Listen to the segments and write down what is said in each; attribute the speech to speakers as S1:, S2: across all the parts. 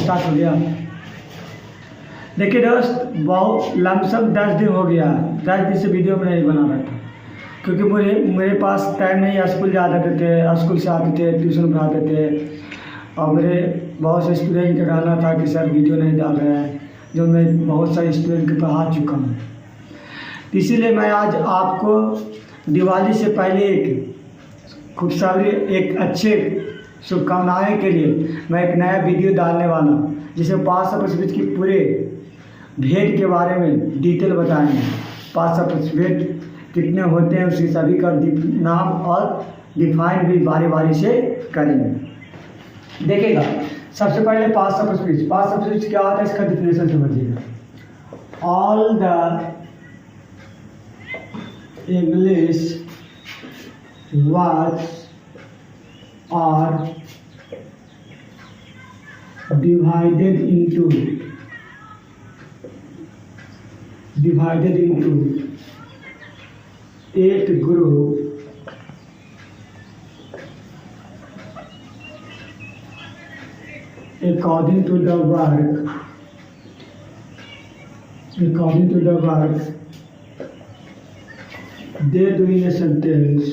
S1: Start हो गया। देखिए दोस्त, बहुत लमसम 10 दिन हो गया, 10 दिन से वीडियो में नहीं बना रहा था, क्योंकि मेरे पास टाइम नहीं है। स्कूल जाते थे, स्कूल से आते थे, ट्यूशन पढ़ाते थे, और मेरे बहुत से स्टूडेंट का कहना था कि सर वीडियो नहीं डाल रहे हैं, जो मैं बहुत सारे स्टूडेंट के पढ़ा चुका हूँ। इसीलिए मैं आज आपको दिवाली से पहले खुशखबरी, एक अच्छे शुभकामनाएं के लिए मैं एक नया वीडियो डालने वाला हूँ, जिसमें 500% की पूरे भेद के बारे में डिटेल बताएंगे। 500% कितने होते हैं, उसकी सभी का नाम और डिफाइन भी बारी बारी से करेंगे। देखिएगा, सबसे पहले 500% क्या होता है, इसका डिफिनेशन समझिएगा। All the English words are divided into 8 group according to the work they do in a sentence.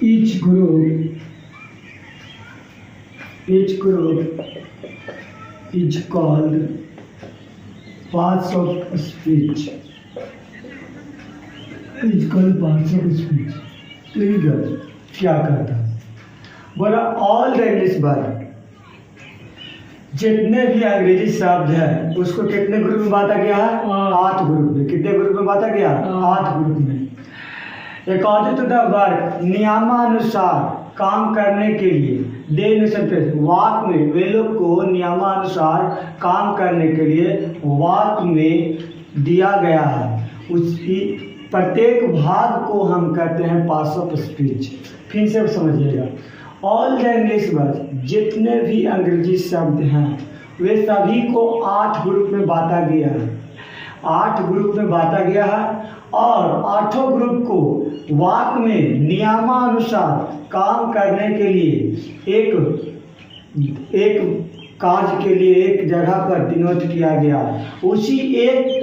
S1: Each group is called parts of speech. क्या करता है बोला, ऑल द इंग्लिश वर्ड, जितने भी अंग्रेजी शब्द है उसको कितने ग्रुप में बांटा गया है? 8 ग्रुप में। कितने ग्रुप में बांटा गया? 8 ग्रुप में। अकॉर्डिंग टू द वर्क, नियमानुसार काम करने के लिए, वाक में वे लोग को नियमानुसार काम करने के लिए वाक में दिया गया है। उसकी प्रत्येक भाग को हम कहते हैं पार्ट्स ऑफ स्पीच। फिर से समझिएगा, ऑल द इंग्लिश वर्ड, जितने भी अंग्रेजी शब्द हैं वे सभी को 8 ग्रुप में बांटा गया है। 8 ग्रुप में बांटा गया है, और 8 ग्रुप को वाक में नियमानुसार काम करने के लिए एक कार्य के लिए एक जगह पर डिनोट किया गया। उसी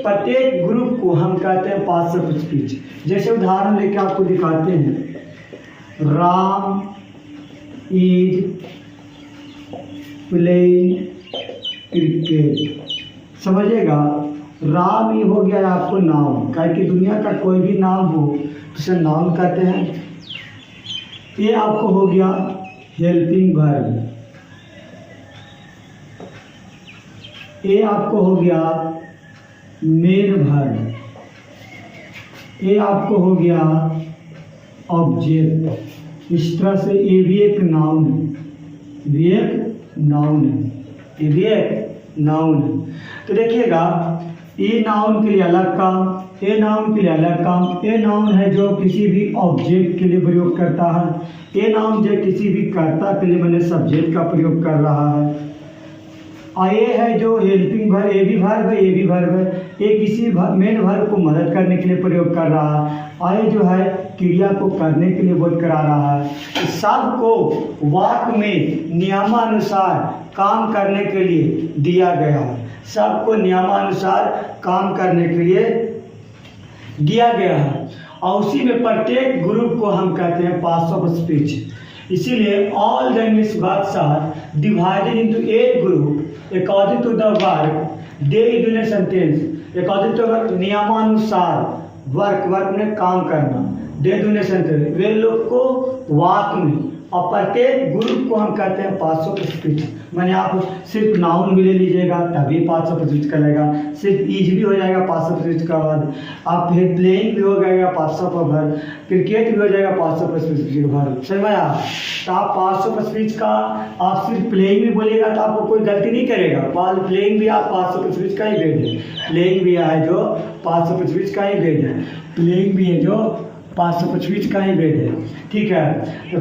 S1: प्रत्येक ग्रुप को हम कहते हैं पार्ट्स ऑफ स्पीच। जैसे उदाहरण लेके आपको दिखाते हैं, राम इज प्लेइंग क्रिकेट। समझिएगा, राम ही हो गया आपको नाउन, क्या कि दुनिया का कोई भी नाम हो उसे नाउन कहते हैं। ये आपको हो गया हेल्पिंग वर्ब, ये आपको हो गया मेन वर्ब, ये आपको हो गया ऑब्जेक्ट। इस तरह से ये भी एक नाउन है, ये भी एक नाउन है। तो देखिएगा, ये नाउन के लिए अलग काम, ये नाउन के लिए अलग काम। ये नाउन है जो किसी भी ऑब्जेक्ट के लिए प्रयोग करता है। ये नाउन जो किसी भी कर्ता के लिए मैंने सब्जेक्ट का प्रयोग कर रहा है। और ये है जो हेल्पिंग वर्ब, ये भी वर्ब है, ये किसी मेन वर्ब को मदद करने के लिए प्रयोग कर रहा है। और ये जो है क्रिया को करने के लिए बोध करा रहा है। इस सब को वाक में नियमानुसार काम करने के लिए दिया गया है। सबको नियमानुसार काम करने के लिए दिया गया है, और उसी में प्रत्येक ग्रुप को हम कहते हैं पार्ट्स ऑफ स्पीच। इसीलिए all the English words are divided into 8 group according to the work they do in a sentence. According to work, नियमानुसार वर्क में काम करना, दे डू इन अ सेंटेंस, वे लोग को वाक में, और प्रत्येक ग्रुप को हम कहते हैं पार्ट्स ऑफ स्पीच। मैंने आप सिर्फ नाउन भी ले लीजिएगा तभी पार्ट्स ऑफ स्पीच कहलाएगा, सिर्फ ईज भी हो जाएगा पार्ट्स ऑफ स्पीच का बाद, आप फिर प्लेइंग भी हो जाएगा पार्ट्स ऑफ वर्ब, क्रिकेट भी हो जाएगा पार्ट्स ऑफ स्पीच का वर्ब। समझ में आया? तो आप पार्ट्स ऑफ स्पीच का आप सिर्फ प्लेइंग भी बोलिएगा तो आपको कोई गलती नहीं करेगा। प्लेइंग भी आप पार्ट्स ऑफ स्पीच का ही भेज है, प्लेइंग भी है जो पार्ट्स ऑफ स्पीच का ही भेज है, प्लेइंग भी है जो 525 का ही भेद है। ठीक है, तो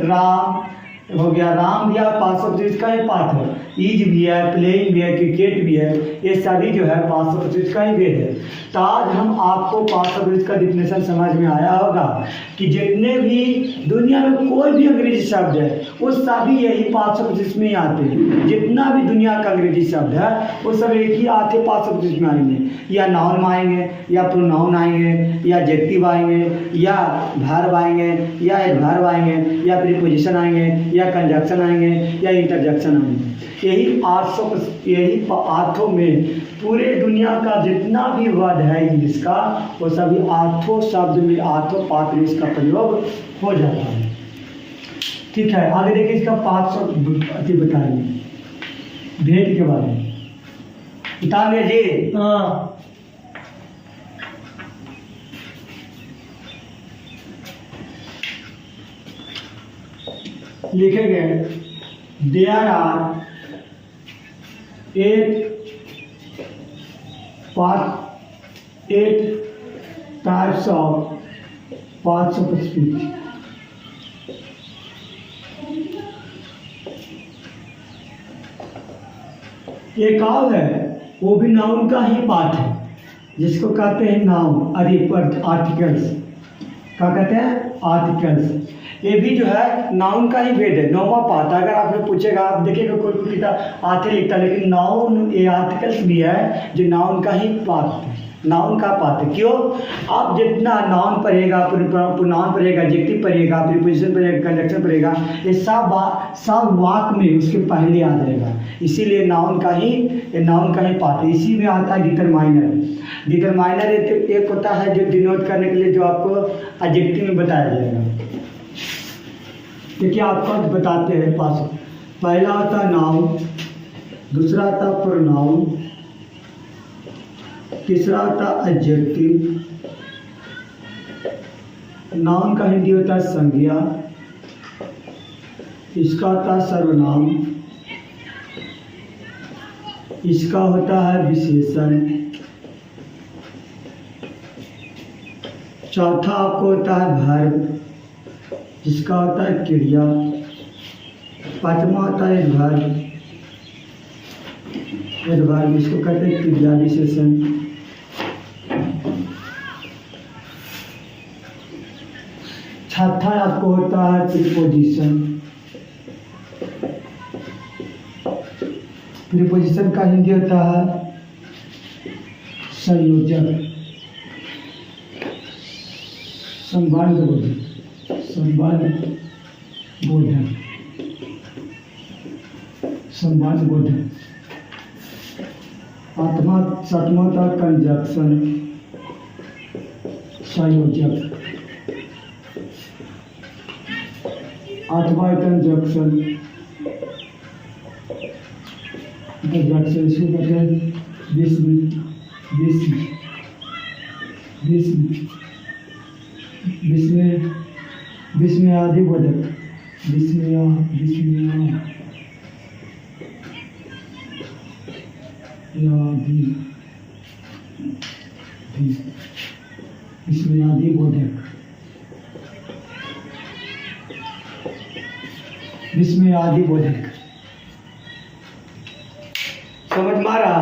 S1: राम हो गया। राम या पास्ट ऑफ का ही पार्ट है। ईज भी है, प्लेइंग भी है, क्रिकेट भी है, ये सभी जो है पास्ट ऑफ का ही वेद है। तो आज हम आपको पास्ट ऑफ का डिफिनेशन समझ में आया होगा कि जितने भी दुनिया में कोई भी अंग्रेजी शब्द है वो सभी यही पास्ट ऑफ में ही आते हैं। जितना भी दुनिया का अंग्रेजी शब्द है वो सब एक ही आते पास्ट ऑफ में आएंगे, या नाउन में आएंगे, या प्रोनाउन आएंगे, या एडजेक्टिव आएंगे, या वर्ब आएंगे, या एडवर्ब आएंगे, या प्रीपोजिशन आएंगे, या कंजक्शन आएंगे, या इंटरजेक्शन आएंगे। यही 800 में पूरे दुनिया का जितना भी वर्ड है इंग्लिश का वो सभी 8 शब्द में 8 पार्ट में इसका प्रयोग हो जाता है। ठीक है, आगे देखिए इसका 500 बताएंगे भेद के बारे में। बताएंगे जी। हाँ, लिखेंगे there are 8 types of parts of speech. एक और है वो भी नाउन का ही पार्ट है जिसको कहते हैं नाउन, आर्टिकल्स। क्या कहते हैं? आर्टिकल्स। ये भी जो है नाउन का ही वेद है, नौवां पार्ट। अगर आपने पूछेगा, आप देखिएगा कोई किताब आते लिखता है, लेकिन नाउन ये आर्टिकल्स भी है जो नाउन का ही पार्ट है, नाउन का पार्ट है। क्यों? आप जितना नाउन पढ़ेगा, प्रोनाउन पढ़ेगा, एडजेक्टिव पढ़ेगा, प्रीपोजिशन पढ़ेगा, कंजक्शन पढ़ेगा, ये सब वाक्य में उसके पहले आ जाएगा। इसीलिए नाउन का ही पार्ट है। इसी में आता है डिटरमाइनर। डिटरमाइनर एक होता है जो डिनोट करने के लिए, जो आपको एडजेक्टिव में बताया जाएगा। देखिए आपको बताते हैं पास। पहला आता नाउन, दूसरा आता प्रोनाउन, तीसरा आता एडजेक्टिव। नाउन का हिंदी होता है संज्ञा, इसका होता है सर्वनाम, इसका होता है विशेषण, चौथा आपको होता है वर्ब, जिसका होता है क्रिया, पांचवा होता है एडवर्ब, इसको कहते हैं क्रिया विशेषण। छठा आपको होता है प्रीपोजिशन। प्रीपोजिशन का हिंदी होता है संयोजक, संबंध बोधक। सातवां था कंजक्शन, संयोजक। आठवां कंजक्शन, इसको कहते हैं विस्मयादि बोधक। विस्मयादि बोधक। समझ में आ रहा?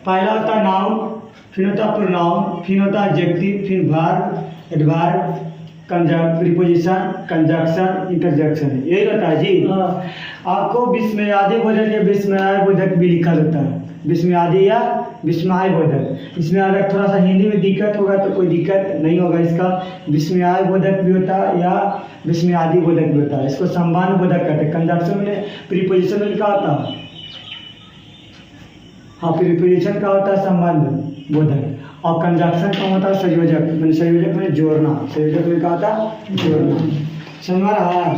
S1: पहला होता नाउन, फिर होता प्रोनाउन, फिर होता एडजेक्टिव, फिर verb, adverb, preposition, conjunction, interjection. यही होता है जी। आपको विस्मयादि बोधक या विस्मय बोधक भी लिखा होता है, विस्मयादि या विस्मय बोधक। इसमें अगर थोड़ा सा हिंदी में दिक्कत होगा तो कोई दिक्कत नहीं होगा। इसका विस्मय बोधक भी होता है या विस्मयादि बोधक भी होता है। इसको संबंध बोधक कहते हैं। कंजक्शन में प्रीपोजिशन में क्या होता है? हाँ, प्रीपोजिशन का होता है संबंध बोधक, और कंजक्शन का होता है संयोजक। मैंने संयोजक में जोड़ना, संयोजक में क्या होता है? जोड़ना। समझ में रहा है?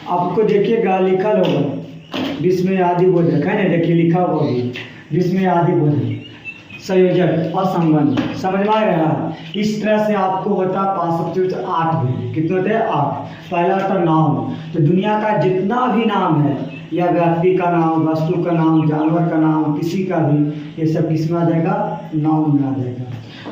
S1: आपको देखिएगा लिखा होगा विस्मयादि बोधक है ना, देखिए लिखा हुआ भी विस्मयादि बोधक, संयोजक और संबंध। समझ में आ रहा? इस तरह से आपको होता है 8 भी। कितने होते हैं? 8। पहला होता नाउन, तो दुनिया का जितना भी नाम है, या व्यक्ति का नाम, वस्तु का नाम, जानवर का नाम, किसी का भी, ये सब किस में आ जाएगा? नाउन में आ जाएगा।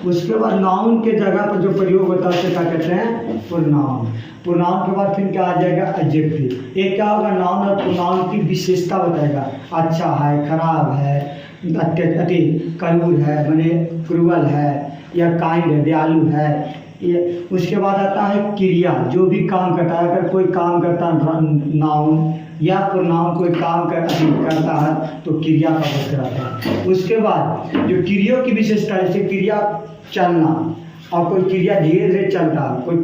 S1: उसके बाद नाउन के जगह पर जो प्रयोग होता है उसे क्या कहते हैं? प्रोनाउन। प्रोनाउन के बाद फिर क्या आ जाएगा? एडजेक्टिव। ये क्या होगा? नाउन और प्रोनाउन की विशेषता बताएगा। अच्छा है, खराब है, अति क्रूर है, माने क्रूअल है, या काइंड है, दयालु है। ये उसके बाद आता है क्रिया, जो भी काम करता है। अगर कोई काम करता है नाउन या प्रोनाउन कोई काम करता है तो क्रिया का बोध कराता है। उसके बाद जो क्रिया की विशेषता है, जैसे क्रिया चलना, और कोई क्रिया धीरे धीरे चलता, कोई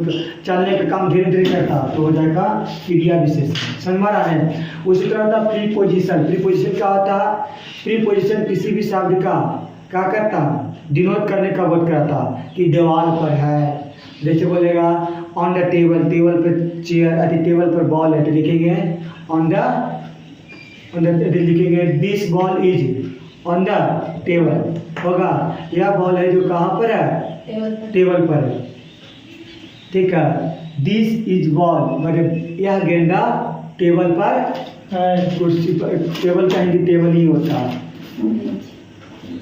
S1: चलने का काम धीरे धीरे करता तो हो जाएगा क्रिया विशेषण। समझ में आ रहा है? उसी तरह होता है प्रीपोजिशन। प्रीपोजिशन क्या होता है? प्रीपोजिशन किसी भी शब्द का क्या करता है? डिनोट करने का बोध कराता कि दीवार पर है। जैसे बोलेगा ऑन द टेबल, टेबल पर चेयर, अति टेबल पर बॉल है तो लिखेंगे ऑन द लिखेंगे this ball is on the table होगा। यह बॉल है जो कहाँ पर है? टेबल पर है। ठीक है, दिस इज बॉल मतलब यह गेंदा टेबल पर, कुर्सी पर, टेबल का हिंदी टेबल ही होता है,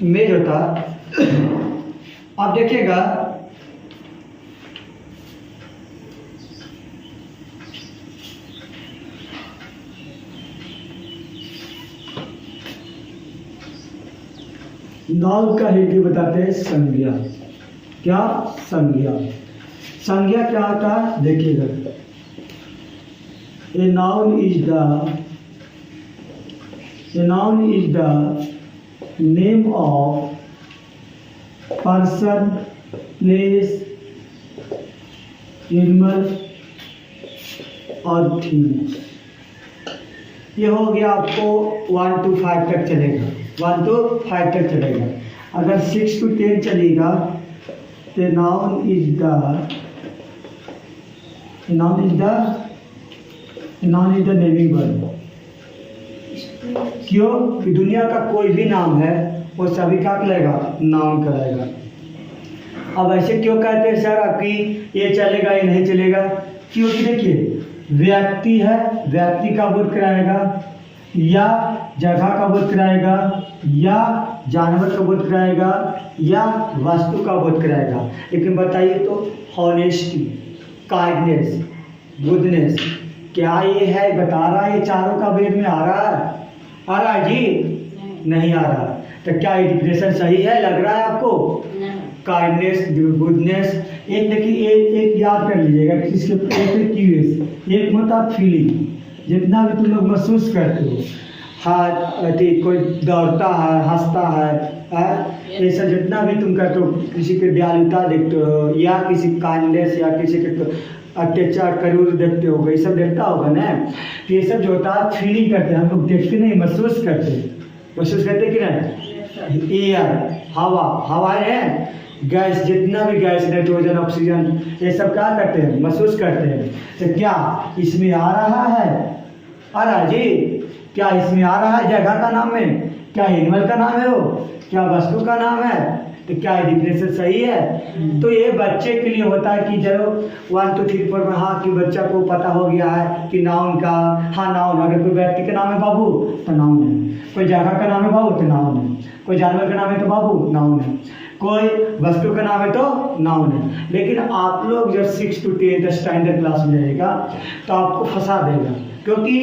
S1: मेज होता है। आप देखिएगा नाउन का हिंदी बताते हैं संज्ञा। क्या? संज्ञा। संज्ञा क्या होता है? देखिएगा, a noun is the name of person, place, animal और थिंग। ये हो गया आपको 1 to 5 तक चलेगा, 1 to 5 तक चलेगा। अगर 6 to 10 चलेगा तो noun is the naming word. क्यों? कि दुनिया का कोई भी नाम है वो सभी का कहलाएगा? नाउन कहलाएगा। अब ऐसे क्यों कहते हैं सर आपकी ये चलेगा ये नहीं चलेगा? क्योंकि देखिए व्यक्ति है, व्यक्ति का बोध कराएगा, या जगह का बोध कराएगा, या जानवर का बोध कराएगा, या वस्तु का बोध कराएगा। लेकिन बताइए तो हॉनेस्टी, काइंडनेस, गुडनेस, क्या ये है? बता रहा है ये चारों का वेद में आ रहा है? आ रहा है जी? नहीं आ रहा। तो क्या ये डिफिनेशन सही है? लग रहा है आपको? Kindness, goodness. एक देखिए, एक याद कर लीजिएगा, इसके एक मतलब फीलिंग, जितना भी तुम लोग महसूस करते हो, हाथ कोई दौड़ता है, हंसता है, ऐसा जितना भी तुम करते हो, किसी के दयालुता देखते हो, या किसी काइंडनेस, या किसी के अत्याचार करूर देखते हो, ये सब देखता होगा ना। तो ये सब जो होता है फीलिंग करते हैं हम लोग, देखते नहीं, महसूस करते कि नहीं? एयर, हवा है, गैस, जितना भी गैस, नाइट्रोजन, ऑक्सीजन, ये सब क्या करते हैं? महसूस करते हैं। तो क्या इसमें आ रहा है? आ रहा जी? क्या इसमें आ रहा है जगह का नाम में? क्या एनिमल का नाम है वो? क्या वस्तु का नाम है? तो क्या डिफिनेशन सही है? तो ये बच्चे के लिए होता है कि चलो 1 to 3 4 में, हाँ कि बच्चा को पता हो गया है कि नाउन का, हाँ नाउन, अगर कोई व्यक्ति का नाम है बाबू तो नाउन है, कोई जगह का नाम है बाबू तो नाउन है, कोई जानवर का नाम है तो बाबू नाउन है, कोई वस्तु का नाम है तो नाउन है। लेकिन आप लोग जब 6 to 10 स्टैंडर्ड क्लास में जाएगा तो आपको फंसा देगा, क्योंकि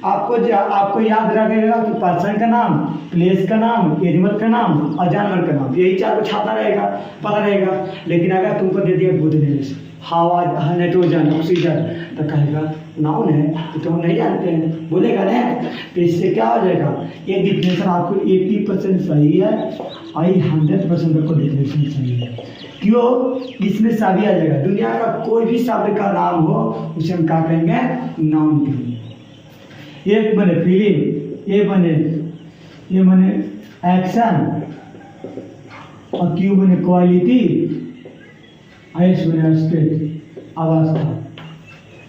S1: आपको याद रखेगा कि पर्सन का नाम, प्लेस का नाम, एनिमल का नाम और जानवर का नाम, यही चारों छाता रहेगा, पता रहेगा। लेकिन अगर तुमको दे दिया गुडनेस, हवा, नाइट्रोजन, ऑक्सीजन, तो कहेगा नाउन है, तो हम नहीं जानते हैं, बोलेगा ना। तो इससे क्या हो जाएगा? ये डिफिनेशन आपको 80% सही है और 100% आपको डिफिनेशन सही है। क्यों? इसमें सभी आ जाएगा। दुनिया का कोई भी शब्द का नाम हो उसे हम क्या कहेंगे? नाउन कहेंगे। एक बने फीलिंग, ये बने एक्शन, और क्यों बने क्वालिटी, एस बने स्टेट, अवस्था।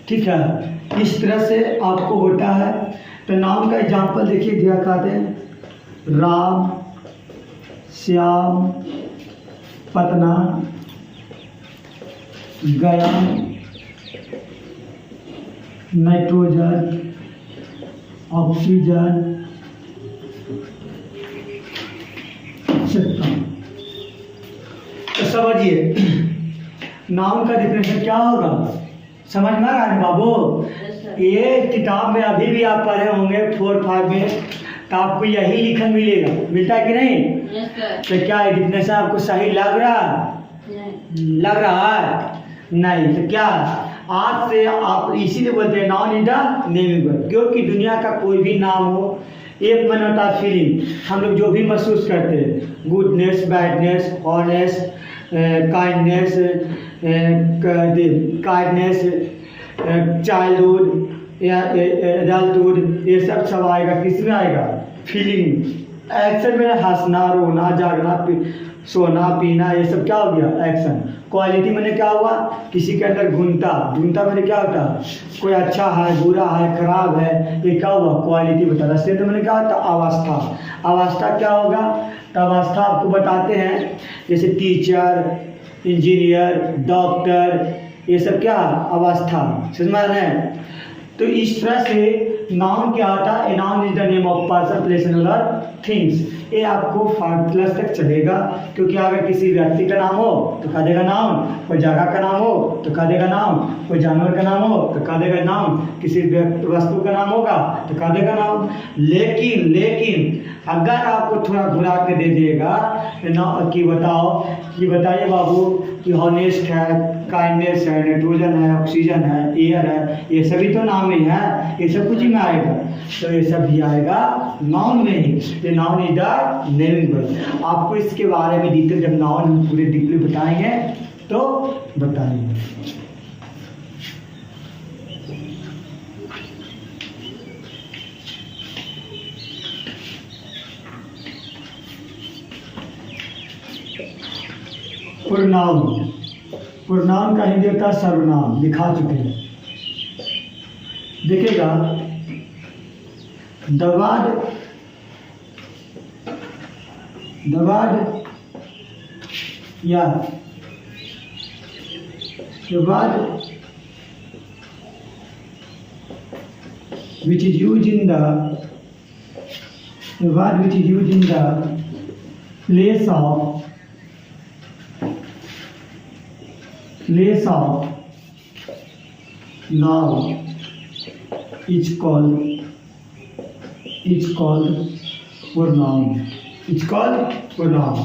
S1: ठीक है, इस तरह से आपको होता है। तो नाउन का एग्जाम्पल देखिए दिया कहते हैं राम, श्याम, पटना, गया, नाइट्रोजन, ऑक्सीजन, तो समझिए नाउन का डिफिनेशन क्या होगा, समझ में आ रहा है बाबू। ये किताब में अभी भी आप पढ़े होंगे 4-5 में, तो आपको यही लिखन मिलेगा, मिलता है कि नहीं। तो क्या ये डिफिनेशन आपको सही लग रहा है? नहीं। तो क्या आज से आप इसीलिए बोलते हैं noun is the naming word, क्योंकि दुनिया का कोई भी नाम हो, एक मन होता है फीलिंग, हम लोग जो भी महसूस करते हैं, goodness, badness, honest, kindness, childhood या एडल्टहुड, ये सब आएगा किस में आएगा, फीलिंग। एक्शन में हंसना, रोना, जागना, सोना, पीना, ये सब क्या हो गया, एक्शन। क्वालिटी मैंने क्या हुआ, किसी के अंदर गुणता मैंने क्या होता, कोई अच्छा है, बुरा है, खराब है, ये क्या हुआ, क्वालिटी बता। तो मैंने क्या होता, अवस्था क्या होगा, तो अवस्था आपको बताते हैं, जैसे टीचर, इंजीनियर, डॉक्टर, ये सब क्या अवस्था, समझ में आ रहा है। तो इस तरह से नाउन क्या होता है, noun is the name of person, place and things. ये आपको 5 क्लास तक चलेगा, क्योंकि अगर किसी व्यक्ति का नाम हो तो कह देगा नाउन, कोई जगह का नाम हो तो कह देगा नाउन, कोई जानवर का नाम हो तो कह देगा नाउन, किसी वस्तु का नाम होगा तो कह देगा नाउन। लेकिन अगर आपको थोड़ा घुरा के दे देगा कि बताइए बाबू कि हॉनेस्ट है, काइंडनेस है, नाइट्रोजन है, ऑक्सीजन है, एयर है, ये सभी तो नाम ही है, ये सब कुछ ही में आएगा। तो ये सब भी आएगा नाउन में ही। ये noun is the naming word. आपको इसके बारे में डिटेल जब नाउन पूरे डीपली बताएंगे तो बताएंगे। पुरनाम का हिंदी होता है सर्वनाम, लिखा चुके हैं। देखिएगा the word which is used in the place of noun is called pronoun।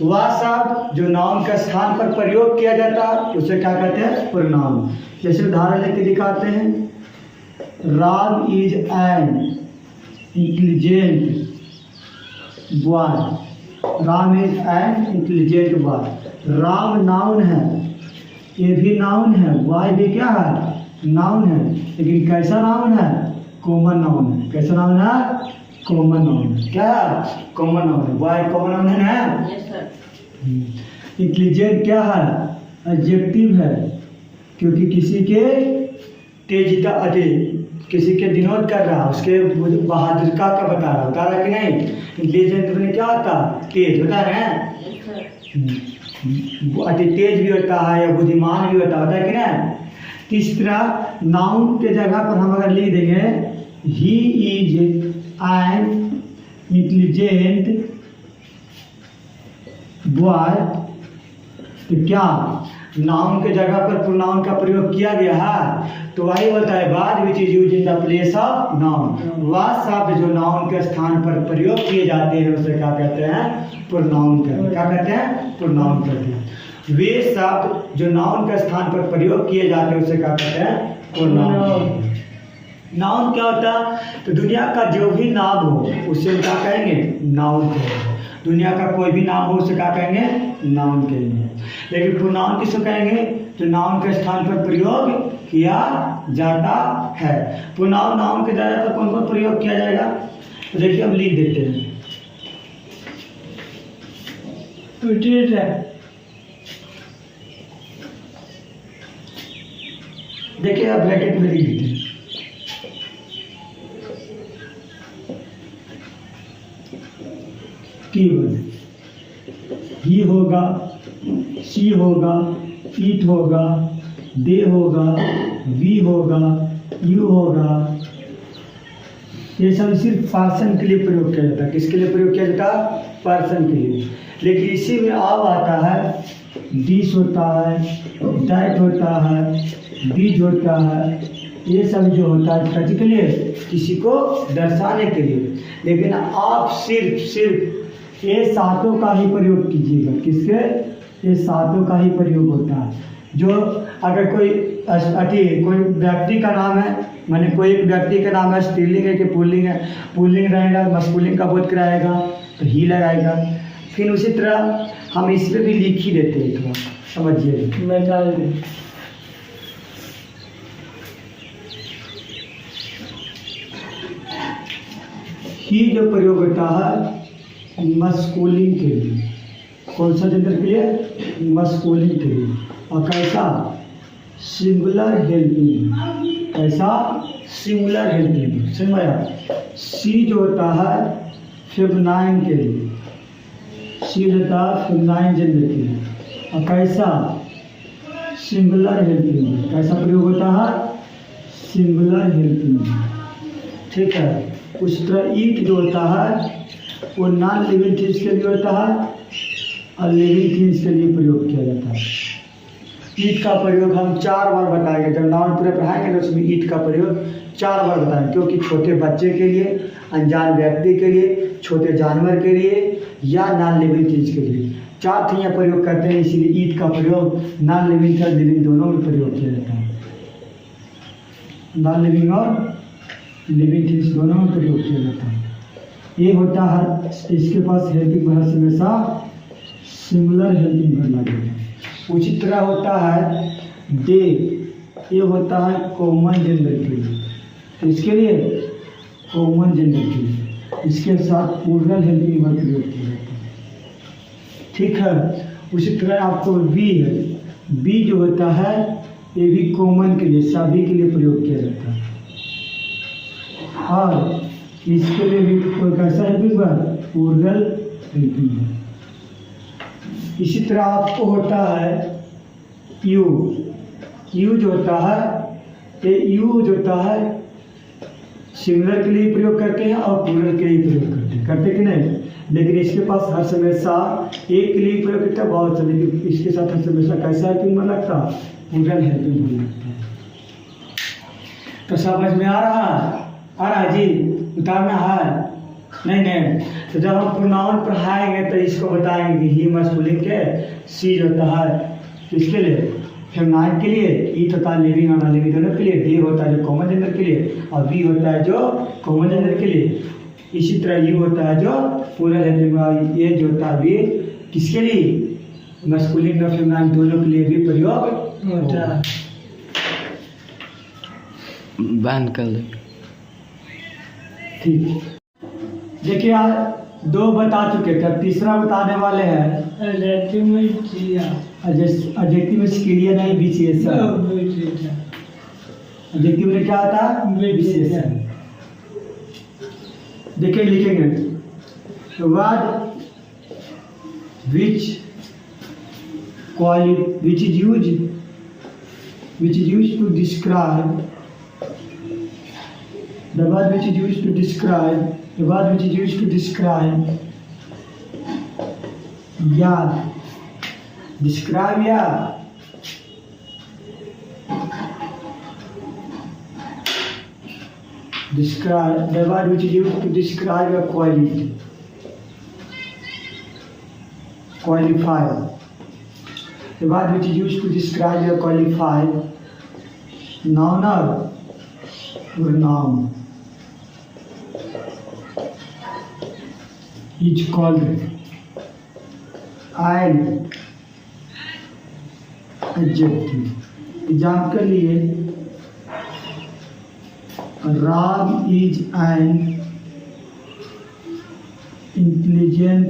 S1: वह शब्द जो नाउन के स्थान पर प्रयोग किया जाता है उसे क्या कहते हैं, pronoun। जैसे उदाहरण लेके दिखाते हैं, Ram is an intelligent boy. Ram is an intelligent boy. Ram noun है, ये भी नाउन है, बॉय भी क्या है, नाउन है। लेकिन कैसा नाउन है, कॉमन नाउन है। कैसा नाउन है, कॉमन नाउन है। क्या है, कॉमन नाउन है। बॉय कॉमन नाउन है ना। Yes sir. इंटेलिजेंट क्या है, एडजेक्टिव है, क्योंकि किसी के तेजता किसी के डिनोट कर रहा है, उसके बहादुरता का बता रहा कि नहीं। इंटेलिजेंट में क्या होता है, तेज, बता रहे हैं। तेज भी होता है या बुद्धिमान भी होता है कि ना। इस तरह नाउन के जगह पर हम अगर लिख देंगे he is an intelligent boy, तो क्या नाउन के जगह पर प्रोनाउन का प्रयोग किया गया है। तो वही होता है word which is used in the place of noun. वह शब्द जो नाउन के स्थान पर प्रयोग किए जाते हैं उसे क्या कहते हैं, प्रोनाउन कहते हैं। क्या कहते हैं, प्रोनाउन कहते हैं। वे शब्द जो नाउन के स्थान पर प्रयोग किए जाते हैं उसे क्या कहते हैं, प्रोनाउन। नाउन क्या होता है, तो दुनिया का जो भी नाम हो उसे क्या कहेंगे, नाउन कहेंगे। दुनिया का कोई भी नाम हो उसे क्या कहेंगे, नाउन कहेंगे। लेकिन प्रोनाउन किसको कहेंगे, तो नाउन के स्थान पर प्रयोग किया जाता है। प्रोनाउन नाउन के जगह पर कौन कौन प्रयोग किया जाएगा, तो देखिए हम लिख देते हैं। देखिए आप ब्रैकेट में लिख देते हैं। ही होगा, शी होगा, इट होगा, दे होगा, वी होगा, यू होगा। ये सब सिर्फ पर्सन के लिए प्रयोग किया जाता है। किसके लिए प्रयोग किया जाता है, पर्सन के लिए। लेकिन इसी में अब आता है डिश होता है, डाइट होता है, बीज होता है, ये सब जो होता है किसके लिए, किसी को दर्शाने के लिए। लेकिन आप सिर्फ ये सातों का ही प्रयोग कीजिएगा। किसके, ये सातों का ही प्रयोग होता है। जो अगर कोई कोई व्यक्ति का नाम है, माने कोई एक व्यक्ति का नाम है, स्त्रीलिंग है कि पुल्लिंग है, पुल्लिंग रहेगा, मस्कुलिंग का बोध कराएगा तो ही लगाएगा। फिर उसी तरह हम इस पर भी लिख ही देते हैं, थोड़ा समझिए। ही जो प्रयोग होता है मस्कुलिन के लिए, कौन सा जेंडर के लिए, मस्कुलिन के लिए। और कैसा, सिंगुलर हेल्पिंग, कैसा, सिंगुलर हेल्पिंग, समझाया। सी जो होता है फेमिनाइन के लिए, सी होता है फेमिनाइन जेंडर के लिए। और कैसा, सिंगुलर हेल्पिंग, कैसा प्रयोग होता है, सिंगुलर हेल्पिंग, ठीक है। उस तरह ईट जो होता है वो नॉन लिविंग थिंग्स के लिए होता है और लिविंग थिंग्स के लिए प्रयोग किया जाता है। ईट का प्रयोग हम 4 बार बताएंगे, जब नाउन पूरे पढ़ाएंगे तो उसमें ईट का प्रयोग 4 बार बताएंगे, क्योंकि छोटे बच्चे के लिए, अनजान व्यक्ति के लिए, छोटे जानवर के लिए या नॉन लिविंग थिंग्स के लिए 4 थिंग प्रयोग करते हैं। इसीलिए ईट का प्रयोग नॉन लिविंग और लिविंग दोनों में प्रयोग किया जाता है। नॉन लिविंग और लिविंग थिंग्स दोनों में प्रयोग किया जाता है। ये होता है, इसके पास हेल्पिंग वर्ब हमेशा सिंगुलर हेल्पिंग वर्ब लगेगा। उसी तरह होता है दे, ये होता है कॉमन जेंडर के लिए, तो इसके लिए कॉमन जेंडर के लिए इसके साथ प्लूरल हेल्पिंग वर्ब प्रयोग किया जाता है, ठीक है। उसी तरह आपको बी है, बी जो होता है ये भी कॉमन के लिए, सभी के लिए प्रयोग किया जाता है। और इसके लिए भी कोई कैसा helping verb, plural helping verb. इसी तरह आपको होता है यू, यू जो होता है ये यू जो होता है सिंगुलर के लिए प्रयोग करते हैं और प्लूरल के लिए प्रयोग करते कि नहीं। लेकिन इसके पास हर हमेशा एक के लिए प्रयोग करता है बहुत से, लेकिन इसके साथ हर हमेशा कैसा हेल्पिंग वर्ब लगता है, प्लूरल हेल्पिंग वर्ब लगता है। तो समझ में आ रहा है जी, उतारना है नहीं। तो जब हम प्रोनाउन पढ़ाएंगे तो इसको बताएंगे कि ही मस्कुलिन के, सी होता है किसके लिए, फेमिनाइन के लिए, ईट होता है लिविंग और नॉन लिविंग दोनों के लिए, डी होता है जो कॉमन जेंडर के लिए, और बी होता है जो कॉमन जेंडर के लिए। इसी तरह यू होता है जो प्लूरल हेल्पिंग, ये जो होता है भी किसके लिए, मस्कुलिन और फेमिनाइन दोनों के लिए भी प्रयोग होता है।
S2: बंद कर दो,
S1: ठीक। देखिए आज 2 बता चुके थे, तीसरा बताने वाले हैं एडजेक्टिव में क्रिया नहीं विशेषण। एडजेक्टिव में क्या आता है, विशेषण। देखिए लिखेंगे word which is used to describe, the word which is used to describe, the word which is used to describe या describe या describe, the word which is used to describe a quality, qualifier, the word which is used to describe a qualifier, noun or noun is called an adjective. Example के लिए Ram is an intelligent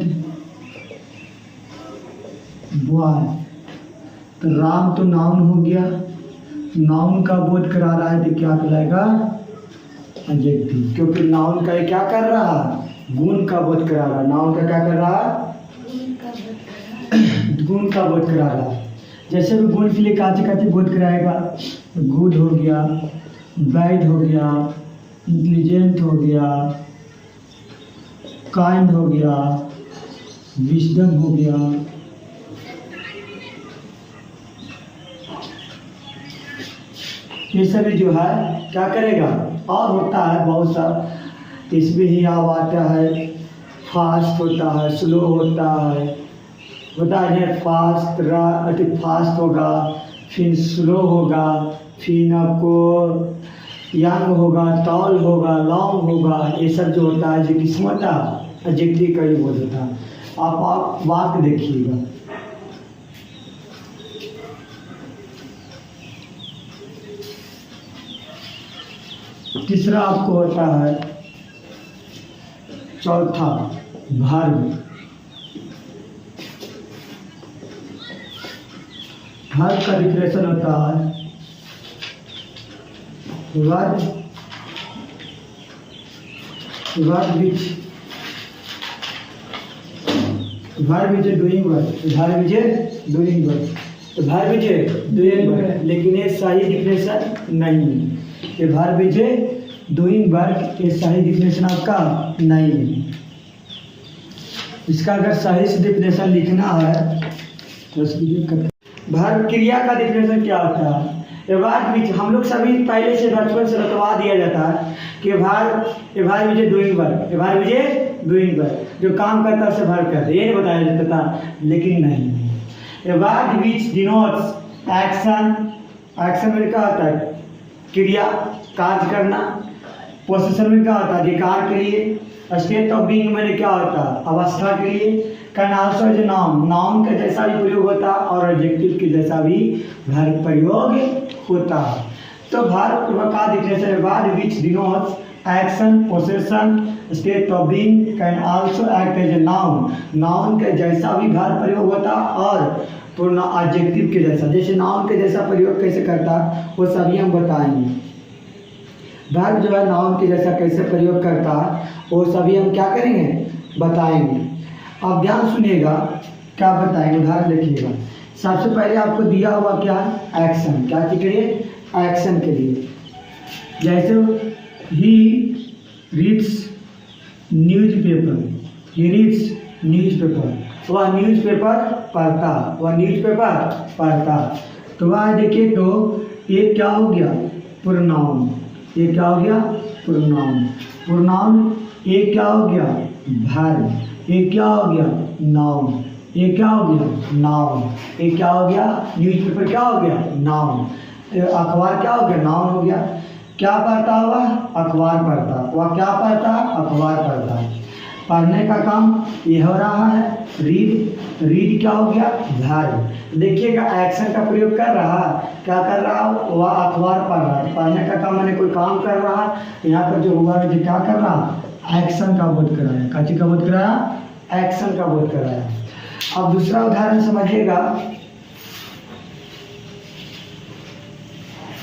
S1: boy. तो राम तो noun हो गया, noun का बोध करा रहा है तो क्या कहलाएगा, एडजेक्टिव, क्योंकि नाउन का ये क्या कर रहा है, गुण का बोध करा रहा है। नाउन का क्या कर रहा है, गुण का बोध करा रहा है। जैसे भी गुण के लिए काचे बोध कराएगा, गुड हो गया, बैड हो गया, इंटेलिजेंट हो गया, काइंड हो गया, विजडम हो गया, ये सभी जो है क्या करेगा। और होता है बहुत सा, इसमें ही अब आता है फास्ट होता है, स्लो होता है, फास्ट फास्ट होगा, फिर स्लो होगा, फिर आपको यंग होगा, टॉल होगा, लॉन्ग होगा। ये सब जो होता है जो किस्मत एडजेक्टिव का ही बोल होता है। आप वाक्य देखिएगा। तीसरा आपको होता है चौथा वर्ब। वर्ब का डिफिनेशन होता है verb which doing work, verb is doing work, verb is doing work, लेकिन ये सही डिफिनेशन नहीं है। ये वर्ब इज डूइंग वर्क, ये सही डिफिनेशन आपका नहीं है। इसका अगर सही से डिफिनेशन लिखना है तो इसकी दिक्कत। वर्ब क्रिया का डिफिनेशन क्या होता है। वर्ब विच हम लोग सभी पहले से बचपन से रटवा दिया जाता है कि verb is doing work, verb is doing work, जो काम करता है उसे वर्ब करता है, ये नहीं बताया जाता था, लेकिन नहीं। Verb which denotes action, action में क्या होता है क्रिया, कार्य करना। पोजीशन में क्या होता है अधिकार के लिए। स्टेट ऑफ बीइंग में क्या होता है अवस्था के लिए। Can also is noun, noun का जैसा भी प्रयोग होता है और एडजेक्टिव के जैसा भी वर्ब प्रयोग होता है। तो वर्ब का डिफिनेशन है verb which denotes action, position, state of being, can also act as a noun, noun के जैसा भी वर्ब प्रयोग होता और पूर्ण एडजेक्टिव के जैसा। जैसे नाउन के जैसा प्रयोग कैसे करता वो सभी हम बताएंगे। वर्ब जो है नाउन के जैसा कैसे प्रयोग करता है वो सभी हम क्या करेंगे बताएंगे। अब ध्यान सुनिएगा क्या बताएंगे, उदाहरण देखिएगा। सबसे पहले आपको दिया हुआ क्या एक्शन, क्या के लिए एक्शन के लिए। जैसे ही reads newspaper, he reads newspaper, वह न्यूज़पेपर पढ़ता, वह न्यूज़पेपर पढ़ता। तो वह देखिए तो ये क्या हो गया प्रोनाउन, ये क्या हो गया प्रोनाउन, प्रोनाउन ये क्या हो गया वर्ब, ये क्या हो गया नाउन, ये क्या हो गया नाउन, ये क्या हो गया न्यूज़पेपर क्या हो गया नाउन, अखबार क्या हो गया नाउन हो गया। क्या पढ़ता हुआ अखबार पढ़ता, वह क्या पढ़ता अखबार पढ़ता। पढ़ने का काम ये हो रहा है रीड, रीड क्या हो गया वर्ब। देखिएगा एक्शन का प्रयोग कर रहा, क्या कर रहा वह अखबार पढ़ रहा है। पढ़ने का काम मैंने कोई काम कर रहा है, यहाँ पर जो हुआ जो क्या कर रहा एक्शन का बोध कराया, काची का बोध कराया एक्शन का बोध कराया। अब दूसरा उदाहरण समझिएगा।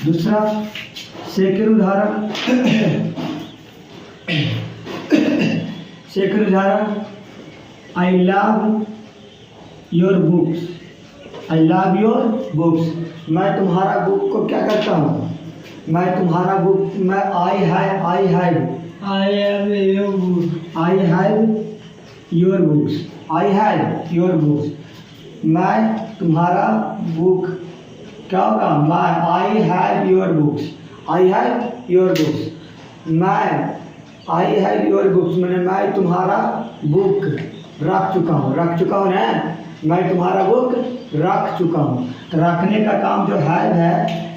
S1: दूसरा सेकंड उदाहरण सेकंड उदाहरण I love your books, I love your books, मैं तुम्हारा बुक को क्या करता हूँ, मैं तुम्हारा बुक, मैं I have your book, I have your books, I have your books, मैं तुम्हारा बुक क्या होगा मैं I have your books, I have your books, मैं आई हैव योर बुक्स मैंने मैं तुम्हारा बुक रख चुका हूँ, रख चुका हूँ ना, मैं तुम्हारा बुक रख चुका हूँ। तो रखने का काम जो है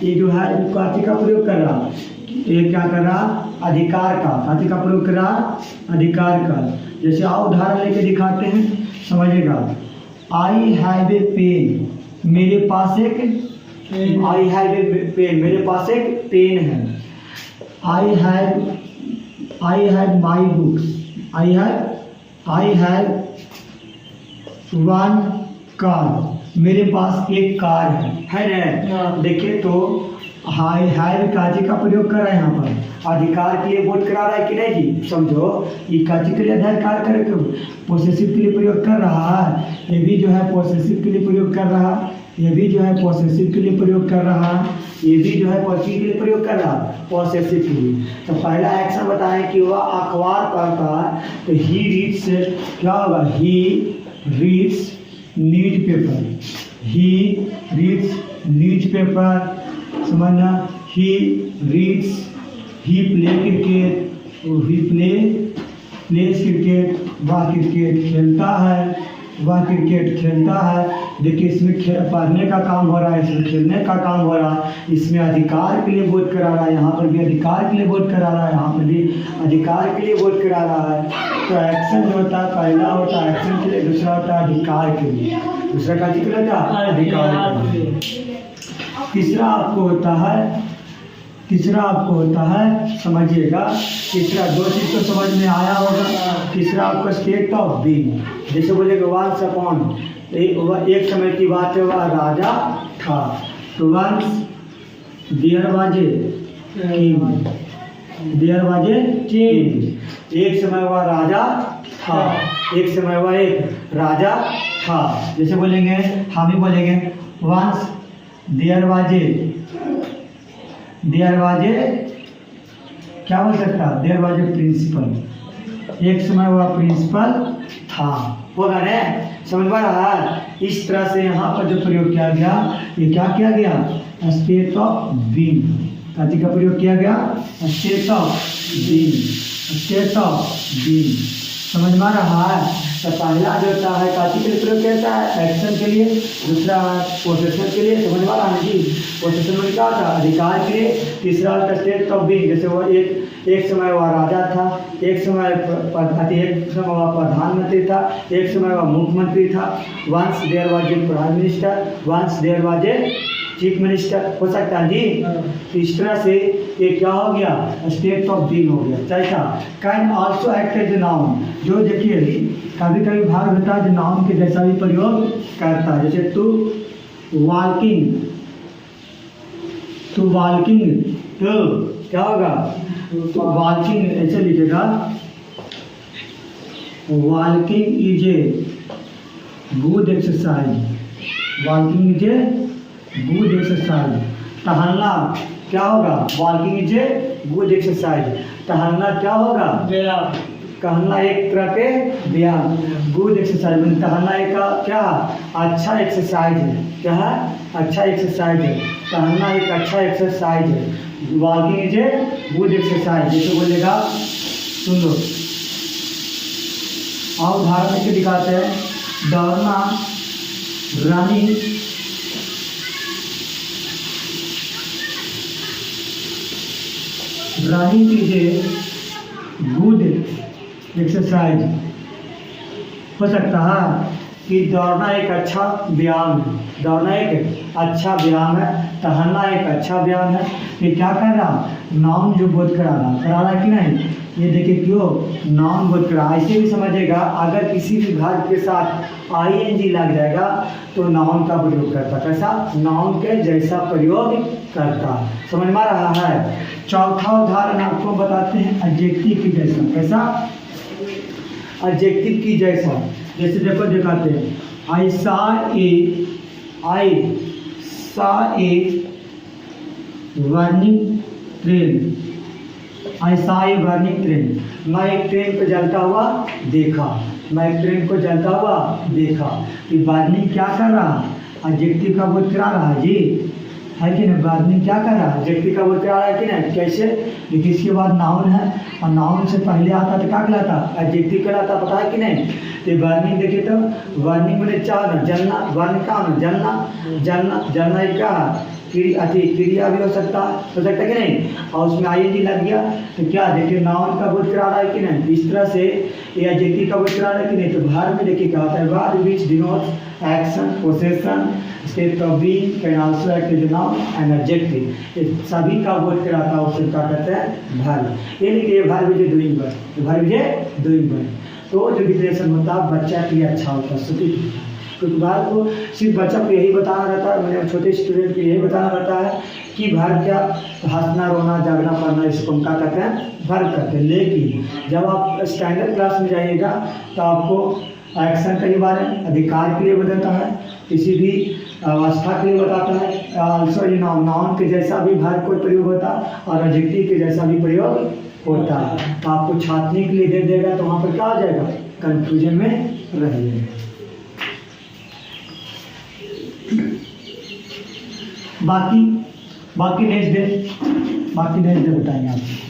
S1: ये जो है काची का प्रयोग कर रहा, ये क्या कर रहा अधिकार का, काची का प्रयोग कर रहा अधिकार का। जैसे आओ उदाहरण लेके दिखाते हैं समझिएगा। आई हैव ए पेन, मेरे पास एक आई हैव ए पेन, मेरे पास एक पेन है। I have my books, I have one car, मेरे पास एक कार है ना। देखिए तो आई हैव काची का प्रयोग कर रहा है यहाँ पर, अधिकार के लिए बोध करा रहा है कि नहीं जी, समझो ये काची के लिए अधिकार करे तो पोसेसिव के लिए प्रयोग कर रहा है, ये भी जो है पोसेसिव के लिए प्रयोग कर रहा, ये भी जो है पोसेसिव के लिए प्रयोग कर रहा, ये भी जो है पॉजिटिव के लिए प्रयोग कर रहा पॉसेसिव के लिए। तो पहला एक्शन बताएं कि वह अखबार पढ़ता है, तो ही रीड्स से क्या होगा he reads newspaper, he reads newspaper, समझना he reads, he play cricket, he plays cricket, वह क्रिकेट खेलता है, वह क्रिकेट खेलता है। देखिए इसमें पढ़ने का काम हो रहा है, इसमें खेलने का काम हो रहा है, इसमें अधिकार के लिए वोट करा रहा है, यहाँ पर भी अधिकार के लिए वोट करा रहा है, यहाँ पर भी अधिकार के लिए वोट करा रहा है। तो एक्शन जो होता है, पहला होता है एक्शन के लिए, दूसरा होता है अधिकार के लिए, दूसरा का जिक्र होता है अधिकार के लिए। तीसरा आपको होता है समझिएगा, तीसरा दो चीज़ तो समझ में आया होगा। तीसरा आपका स्टेट ऑफ बीइंग, जैसे बोलेगा वंस अपॉन, एक समय की बात है, वह राजा था, तो once there was a king, एक समय वह राजा था, एक समय वह एक राजा था। जैसे बोलेंगे, हम ही बोलेंगे वंस देयर वाज ए, क्या हो सकता है, देयर वाज ए प्रिंसिपल, एक समय वह प्रिंसिपल था, होगा ना, समझ में रहा है। इस तरह से यहाँ पर जो प्रयोग किया गया, ये क्या किया गया, स्टेट ऑफ बीइंग, काती का प्रयोग किया गया, स्टेट ऑफ बीइंग, समझ में रहा है। तो पहला जो होता है काती के लिए प्रयोग किया जाता है, एक्शन के लिए, दूसरा पोसेशन के लिए, समझ में रहा है जी, पोसेशन में क्या होता है, अधिकार के लिए, तीसरा होता है स्टेट ऑफ बीइंग, जैसे वो एक समय वह राजा था, एक समय वह प्रधानमंत्री था, एक समय वह मुख्यमंत्री था, once there was a prime minister, once there was a chief minister, हो सकता है जी। इस तरह से ये क्या हो गया, स्टेट ऑफ बीइंग हो गया। चौथा, can also act as a noun, जो देखिए कभी कभी भाग होता है जो नाउन के जैसा भी प्रयोग करता है, जैसे टू वॉकिंग, तो क्या होगा, तो वॉकिंग ऐसे लिखेगा, walking is a good exercise, walking is a good exercise. टहलना क्या होगा, walking is a good exercise, टहलना क्या होगा, टहलना एक तरह के व्यायाम, गुड एक्सरसाइज मतलब टहलना एक क्या अच्छा एक्सरसाइज है, क्या है अच्छा एक्सरसाइज है, टहलना एक अच्छा एक्सरसाइज है, walking is a good exercise. जैसे बोलेगा, सुन लो और उदाहरण के दिखाते हैं, दौड़ना, running, running is a good exercise, हो सकता है कि दौड़ना एक अच्छा व्यायाम है, दौड़ना एक अच्छा व्यायाम है, टहलना एक अच्छा व्यायाम है। ये क्या कर रहा, नाउन जो बोध करा रहा कि नहीं, ये देखिए क्यों नाउन बोध करा। ऐसे भी समझेगा, अगर किसी भी वर्ब के साथ आईएनजी लग जाएगा तो नाउन का प्रयोग करता, कैसा, नाउन के जैसा प्रयोग करता, समझ में रहा है। चौथा उदाहरण आपको बताते हैं, एडजेक्टिव की जैसा, कैसा, एडजेक्टिव की जैसा। जैसे देखो दिखाते हैं, आई सा ए रनिंग ट्रेन, आई सा ए रनिंग ट्रेन, मैं एक ट्रेन को जलता हुआ देखा, मैं एक ट्रेन को जलता हुआ देखा। ये बर्निंग क्या कर रहा, एडजेक्टिव का बोध करा रहा है जी, है कि नहीं, बर्निंग क्या कर रहा है, एडजेक्टिव का बोध करा रहा है कि नहीं। कैसे, देखिए इसके बाद नाउन है और नाउन से पहले आता तो क्या कहलाता, एडजेक्टिव कहलाता, पता है कि नहीं। तो बर्निंग देखिए, तो बर्निंग मैंने चाहना, जलना, बर्न क्या होना, जलना एक क्या क्रिया भी हो सकता है कि नहीं, और उसमें आईएनजी लग गया तो क्या देखिए नाउन का बोध करा रहा है कि नहीं। इस तरह से ये एडजेक्टिव का बोध करा रहा है कि नहीं। तो वर्ब में देखिए क्या होता है, verb which denotes action, possession, state of being, can also act as a noun and adjective, ये सभी का बोध कराता है, उससे क्या कहते हैं वर्ब। ये देखिए verb is a doing verb, verb is a doing verb. तो जो विश्लेषण होता है बच्चा के लिए अच्छा होता है, सटीक, क्योंकि वर्ब को सिर्फ बच्चा को यही बताना रहता है, मैंने छोटे स्टूडेंट को यही बताना रहता है कि वर्ब क्या, हंसना, रोना, जागना, पढ़ना, इसको हम क्या कहते हैं, वर्ब कहते हैं। लेकिन जब आप स्टैंडर्ड क्लास में जाइएगा तो आपको एक्शन के बारे में, अधिकार के लिए बताता है, किसी भी अवस्था के लिए बताता है, ऑल्सो ये नाउन के जैसा भी वर्ब को प्रयोग होता है और एडजेक्टिव के जैसा भी प्रयोग होता है। तो आपको छाटने के लिए दे देगा तो वहाँ पर क्या हो जाएगा, कंफ्यूजन में रहिएगा। बाकी बाकी नेक्स्ट डे बताएंगे आपको।